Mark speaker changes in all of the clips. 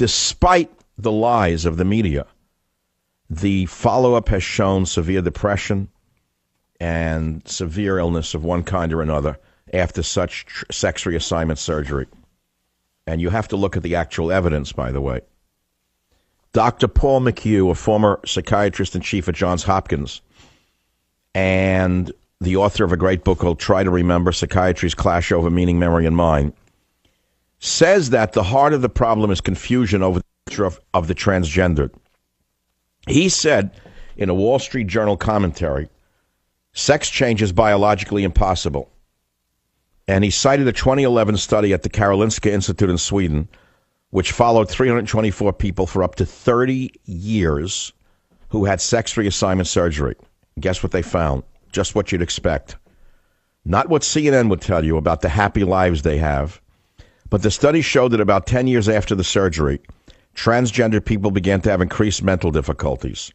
Speaker 1: Despite the lies of the media, the follow-up has shown severe depression and severe illness of one kind or another after such sex reassignment surgery. And you have to look at the actual evidence, by the way. Dr. Paul McHugh, a former psychiatrist in chief at Johns Hopkins, and the author of a great book called Try to Remember, Psychiatry's Clash Over Meaning, Memory, and Mind, says that the heart of the problem is confusion over the nature of the transgendered. He said in a Wall Street Journal commentary, sex change is biologically impossible. And he cited a 2011 study at the Karolinska Institute in Sweden, which followed 324 people for up to 30 years who had sex reassignment surgery. Guess what they found? Just what you'd expect. Not what CNN would tell you about the happy lives they have, but the study showed that about 10 years after the surgery, transgender people began to have increased mental difficulties.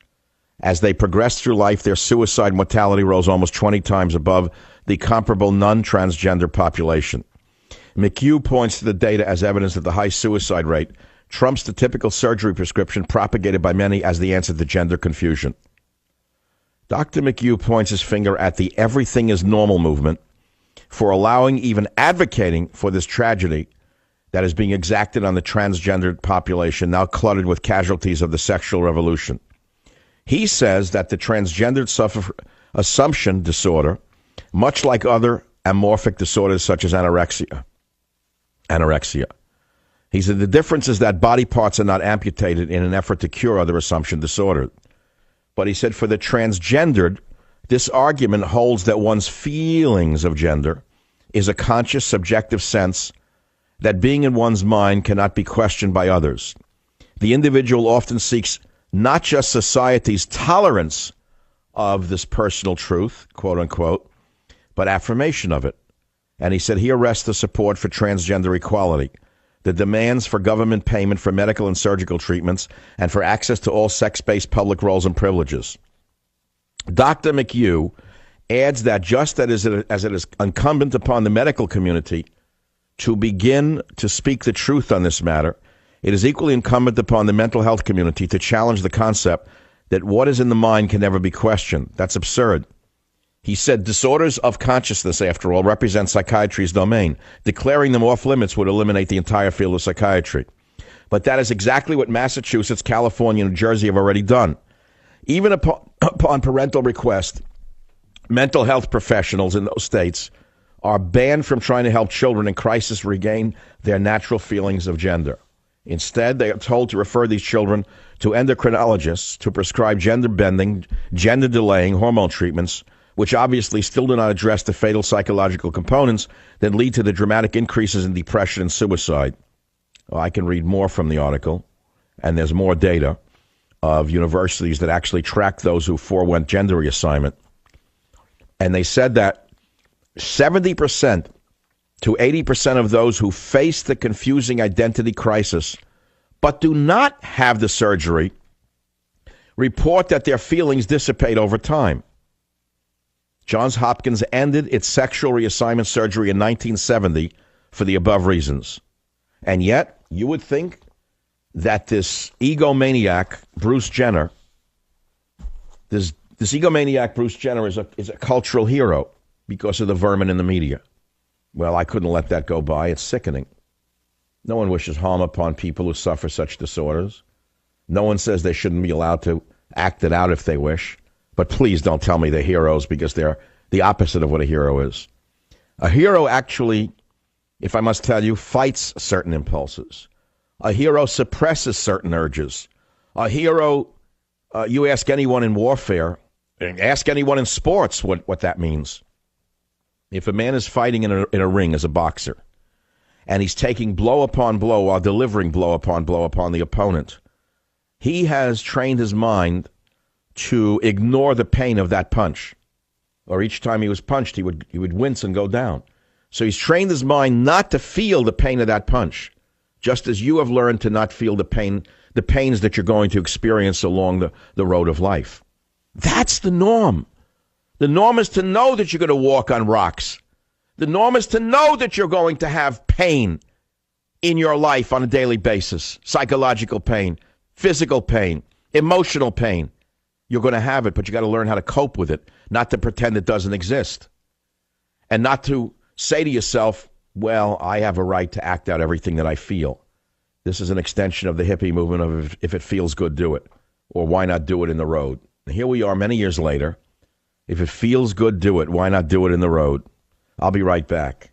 Speaker 1: As they progressed through life, their suicide mortality rose almost 20 times above the comparable non-transgender population. McHugh points to the data as evidence that the high suicide rate trumps the typical surgery prescription propagated by many as the answer to gender confusion. Dr. McHugh points his finger at the everything is normal movement for allowing, even advocating for this tragedy that is being exacted on the transgendered population, now cluttered with casualties of the sexual revolution. He says that the transgendered suffer assumption disorder, much like other amorphic disorders such as anorexia. He said the difference is that body parts are not amputated in an effort to cure other assumption disorder. But he said for the transgendered, this argument holds that one's feelings of gender is a conscious, subjective sense that being in one's mind cannot be questioned by others. The individual often seeks not just society's tolerance of this personal truth, quote unquote, but affirmation of it. And he said here rests the support for transgender equality, the demands for government payment for medical and surgical treatments, and for access to all sex-based public roles and privileges. Dr. McHugh adds that just as it is incumbent upon the medical community to begin to speak the truth on this matter, it is equally incumbent upon the mental health community to challenge the concept that what is in the mind can never be questioned. That's absurd. He said disorders of consciousness, after all, represent psychiatry's domain. Declaring them off limits would eliminate the entire field of psychiatry. But that is exactly what Massachusetts, California, and New Jersey have already done. Even upon parental request, mental health professionals in those states are banned from trying to help children in crisis regain their natural feelings of gender. Instead, they are told to refer these children to endocrinologists to prescribe gender-bending, gender-delaying hormone treatments, which obviously still do not address the fatal psychological components that lead to the dramatic increases in depression and suicide. Well, I can read more from the article, and there's more data of universities that actually track those who forewent gender reassignment. And they said that 70% to 80% of those who face the confusing identity crisis but do not have the surgery report that their feelings dissipate over time. Johns Hopkins ended its sexual reassignment surgery in 1970 for the above reasons. And yet, you would think that this egomaniac, Bruce Jenner, this egomaniac Bruce Jenner is a cultural hero because of the vermin in the media. Well, I couldn't let that go by. It's sickening. No one wishes harm upon people who suffer such disorders. No one says they shouldn't be allowed to act it out if they wish. But please don't tell me they're heroes, because they're the opposite of what a hero is. A hero actually, if I must tell you, fights certain impulses. A hero suppresses certain urges. A hero, you ask anyone in warfare, ask anyone in sports what that means. If a man is fighting in a ring as a boxer, and he's taking blow upon blow while delivering blow upon the opponent, he has trained his mind to ignore the pain of that punch. Or each time he was punched, he would wince and go down. So he's trained his mind not to feel the pain of that punch, just as you have learned to not feel the pains that you're going to experience along the road of life. That's the norm. The norm is to know that you're going to walk on rocks. The norm is to know that you're going to have pain in your life on a daily basis. Psychological pain, physical pain, emotional pain. You're going to have it, but you got to learn how to cope with it, not to pretend it doesn't exist. And not to say to yourself, well, I have a right to act out everything that I feel. This is an extension of the hippie movement of if it feels good, do it. Or why not do it in the road? And here we are many years later. If it feels good, do it. Why not do it in the road? I'll be right back.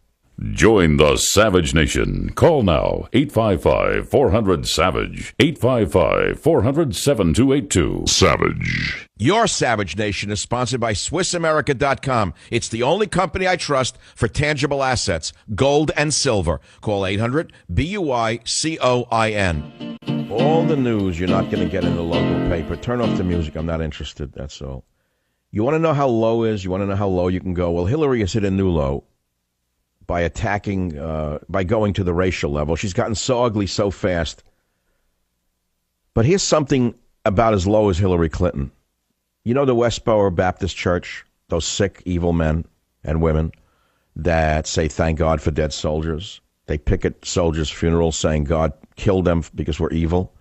Speaker 2: Join the Savage Nation. Call now, 855-400-SAVAGE, 855-400-7282. Savage.
Speaker 1: Your Savage Nation is sponsored by SwissAmerica.com. It's the only company I trust for tangible assets, gold and silver. Call 800-BUICOIN. All the news you're not going to get in the local paper. Turn off the music. I'm not interested. That's all. You want to know how low is? You want to know how low you can go? Well, Hillary has hit a new low by attacking, by going to the racial level. She's gotten so ugly so fast. But here's something about as low as Hillary Clinton. You know the Westboro Baptist Church, those sick, evil men and women that say thank God for dead soldiers? They picket soldiers' funerals saying God killed them because we're evil.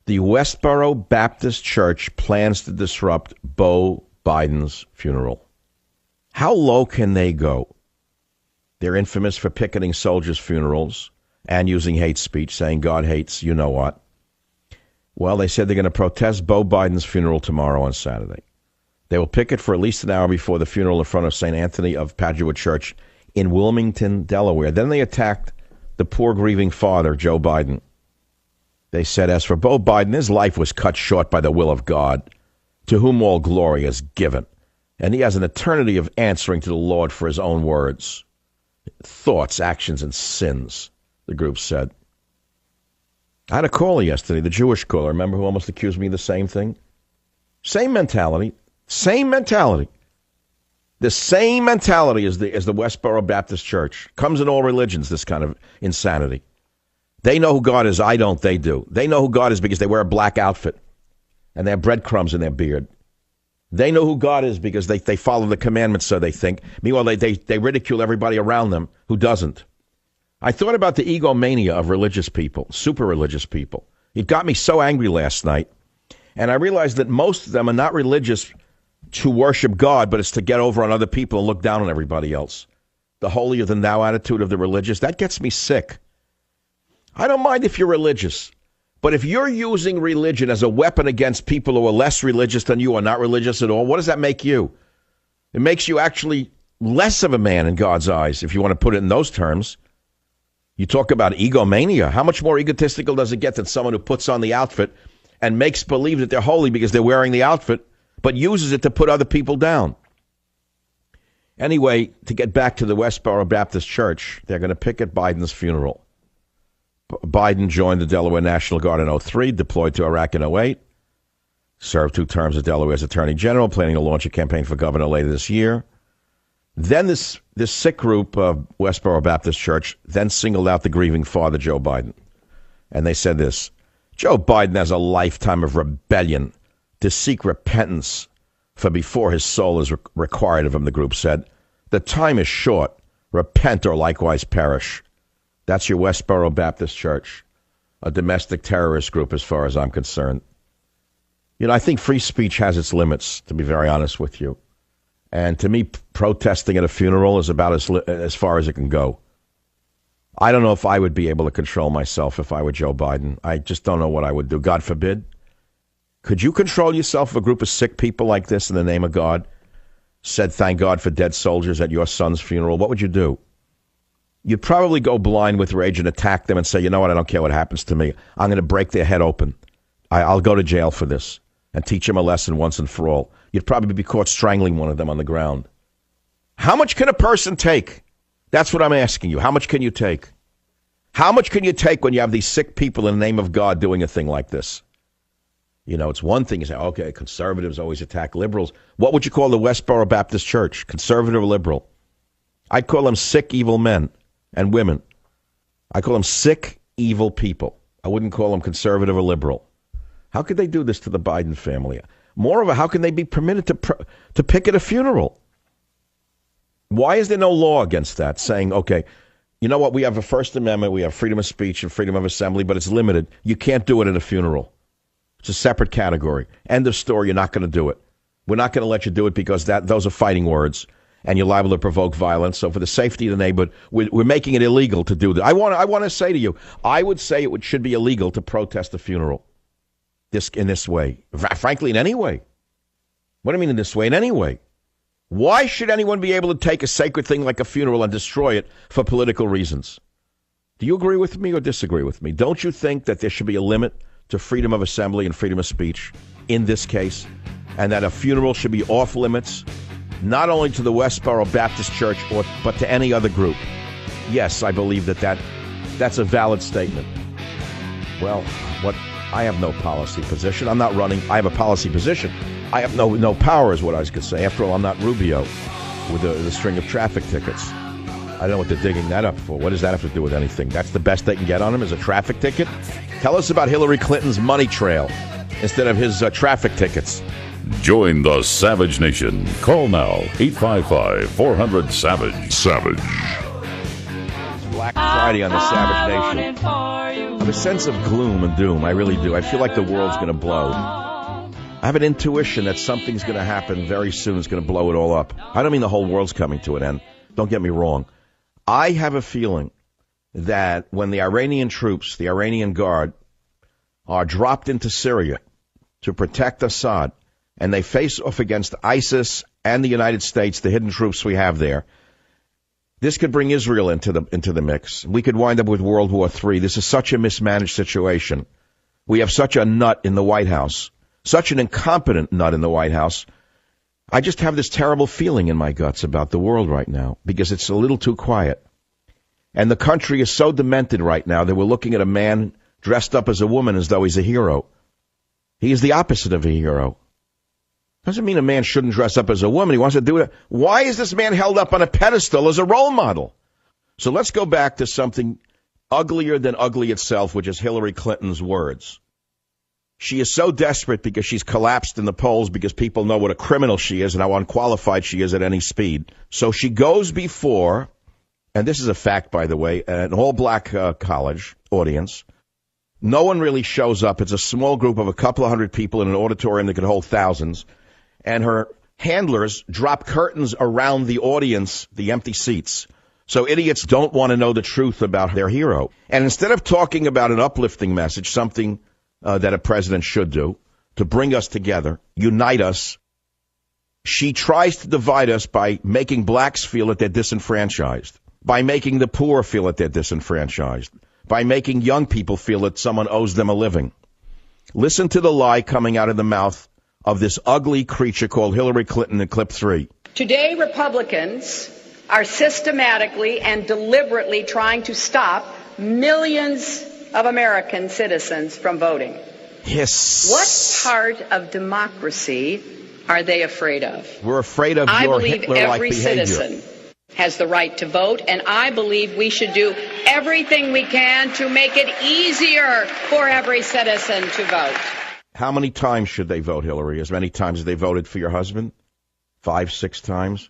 Speaker 1: The Westboro Baptist Church plans to disrupt Beau Biden's funeral. How low can they go? They're infamous for picketing soldiers' funerals and using hate speech, saying God hates you know what. Well, they said they're going to protest Beau Biden's funeral tomorrow on Saturday. They will picket for at least an hour before the funeral in front of St. Anthony of Padua Church in Wilmington, Delaware. Then they attacked the poor grieving father, Joe Biden. They said, as for Beau Biden, his life was cut short by the will of God, to whom all glory is given. And he has an eternity of answering to the Lord for his own words, thoughts, actions, and sins, the group said. I had a caller yesterday, the Jewish caller, remember, who almost accused me of the same thing? Same mentality. Same mentality. The same mentality as the Westboro Baptist Church. Comes in all religions, this kind of insanity. They know who God is. I don't. They do. They know who God is because they wear a black outfit and they have breadcrumbs in their beard. They know who God is because they follow the commandments, so they think. Meanwhile, they ridicule everybody around them who doesn't. I thought about the egomania of religious people, super religious people. It got me so angry last night. And I realized that most of them are not religious to worship God, but it's to get over on other people and look down on everybody else. The holier than thou attitude of the religious, that gets me sick. I don't mind if you're religious, but if you're using religion as a weapon against people who are less religious than you or not religious at all, what does that make you? It makes you actually less of a man in God's eyes, if you want to put it in those terms. You talk about egomania. How much more egotistical does it get than someone who puts on the outfit and makes believe that they're holy because they're wearing the outfit, but uses it to put other people down? Anyway, to get back to the Westboro Baptist Church, they're going to picket Biden's funeral. Biden joined the Delaware National Guard in 2003, deployed to Iraq in 2008, served 2 terms as Delaware's Attorney General, planning to launch a campaign for governor later this year. Then this sick group of Westboro Baptist Church then singled out the grieving father, Joe Biden. And they said this: Joe Biden has a lifetime of rebellion to seek repentance for before his soul is required of him, the group said. The time is short. Repent or likewise perish. That's your Westboro Baptist Church, a domestic terrorist group as far as I'm concerned. You know, I think free speech has its limits, to be very honest with you. And to me, protesting at a funeral is about as far as it can go. I don't know if I would be able to control myself if I were Joe Biden. I just don't know what I would do. God forbid. Could you control yourself if a group of sick people like this in the name of God said thank God for dead soldiers at your son's funeral? What would you do? You'd probably go blind with rage and attack them and say, you know what, I don't care what happens to me. I'm going to break their head open. I'll go to jail for this and teach them a lesson once and for all. You'd probably be caught strangling one of them on the ground. How much can a person take? That's what I'm asking you. How much can you take? How much can you take when you have these sick people in the name of God doing a thing like this? You know, it's one thing to say, okay, conservatives always attack liberals. What would you call the Westboro Baptist Church? Conservative or liberal? I'd call them sick, evil men and women. I call them sick, evil people. I wouldn't call them conservative or liberal. How could they do this to the Biden family? Moreover, how can they be permitted to picket a funeral? Why is there no law against that, saying, okay, You know what? We have a First Amendment, we have freedom of speech and freedom of assembly, but it's limited. You can't do it at a funeral. It's a separate category. End of story. You're not going to do it. We're not going to let you do it because those are fighting words, and you're liable to provoke violence. So for the safety of the neighborhood, we're making it illegal to do that. I want to say to you, I would say should be illegal to protest a funeral in this way. Frankly, in any way. What do I mean in this way? In any way. Why should anyone be able to take a sacred thing like a funeral and destroy it for political reasons? Do you agree with me or disagree with me? Don't you think that there should be a limit to freedom of assembly and freedom of speech in this case, and that a funeral should be off limits, not only to the Westboro Baptist Church, but to any other group? Yes, I believe that's a valid statement. Well, I have no policy position. I'm not running. I have a policy position. I have no power is what I was going to say. After all, I'm not Rubio with the string of traffic tickets. I don't know what they're digging that up for. What does that have to do with anything? That's the best they can get on him is a traffic ticket? Tell us about Hillary Clinton's money trail instead of his traffic tickets.
Speaker 2: Join the Savage Nation. Call now, 855-400-SAVAGE. Savage.
Speaker 1: It's Black Friday on the Savage Nation. I have a sense of gloom and doom. I really do. I feel like the world's going to blow. I have an intuition that something's going to happen very soon. It's going to blow it all up. I don't mean the whole world's coming to an end. Don't get me wrong. I have a feeling that when the Iranian troops, the Iranian Guard, are dropped into Syria to protect Assad, and they face off against ISIS and the United States, the hidden troops we have there, this could bring Israel into the mix. We could wind up with World War III. This is such a mismanaged situation. We have such a nut in the White House, such an incompetent nut in the White House. I just have this terrible feeling in my guts about the world right now because it's a little too quiet. And the country is so demented right now that we're looking at a man dressed up as a woman as though he's a hero. He is the opposite of a hero. Doesn't mean a man shouldn't dress up as a woman. He wants to do it. Why is this man held up on a pedestal as a role model? So let's go back to something uglier than ugly itself, which is Hillary Clinton's words. She is so desperate because she's collapsed in the polls because people know what a criminal she is and how unqualified she is at any speed. So she goes before, and this is a fact, by the way, an all-black college audience. No one really shows up. It's a small group of a couple of hundred people in an auditorium that could hold thousands. And her handlers drop curtains around the audience, the empty seats. So idiots don't want to know the truth about their hero. And instead of talking about an uplifting message, something that a president should do to bring us together, unite us, she tries to divide us by making blacks feel that they're disenfranchised, by making the poor feel that they're disenfranchised, by making young people feel that someone owes them a living. Listen to the lie coming out of the mouth of this ugly creature called Hillary Clinton in clip 3.
Speaker 3: Today, Republicans are systematically and deliberately trying to stop millions of American citizens from voting.
Speaker 1: Yes.
Speaker 3: What part of democracy are they afraid of?
Speaker 1: We're afraid of your Hitler-like behavior.
Speaker 3: I believe every citizen has the right to vote, and I believe we should do everything we can to make it easier for every citizen to vote.
Speaker 1: How many times should they vote, Hillary? As many times as they voted for your husband? 5, 6 times?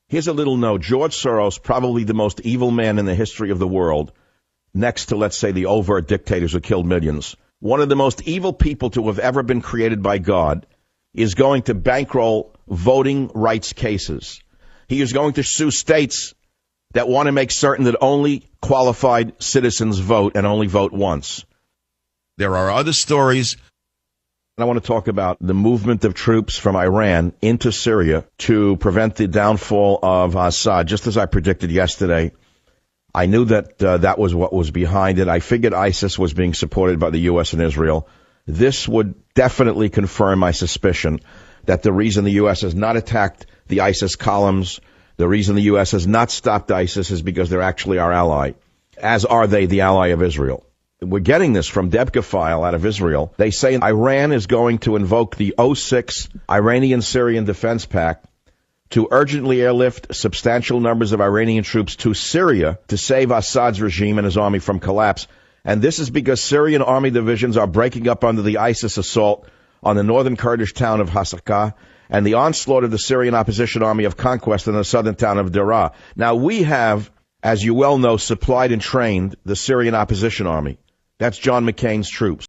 Speaker 1: Here's a little note. George Soros, probably the most evil man in the history of the world, next to, let's say, the overt dictators who killed millions. One of the most evil people to have ever been created by God is going to bankroll voting rights cases. He is going to sue states that want to make certain that only qualified citizens vote and only vote once. There are other stories. I want to talk about the movement of troops from Iran into Syria to prevent the downfall of Assad. Just as I predicted yesterday, I knew that that was what was behind it. I figured ISIS was being supported by the U.S. and Israel. This would definitely confirm my suspicion that the reason the U.S. has not attacked the ISIS columns, the reason the U.S. has not stopped ISIS is because they're actually our ally, as are they the ally of Israel. We're getting this from Debka File out of Israel. They say Iran is going to invoke the 06 Iranian-Syrian Defense Pact to urgently airlift substantial numbers of Iranian troops to Syria to save Assad's regime and his army from collapse. And this is because Syrian army divisions are breaking up under the ISIS assault on the northern Kurdish town of Hasakah and the onslaught of the Syrian opposition army of conquest in the southern town of Daraa. Now, we have as you well know, supplied and trained the Syrian opposition army. That's John McCain's troops.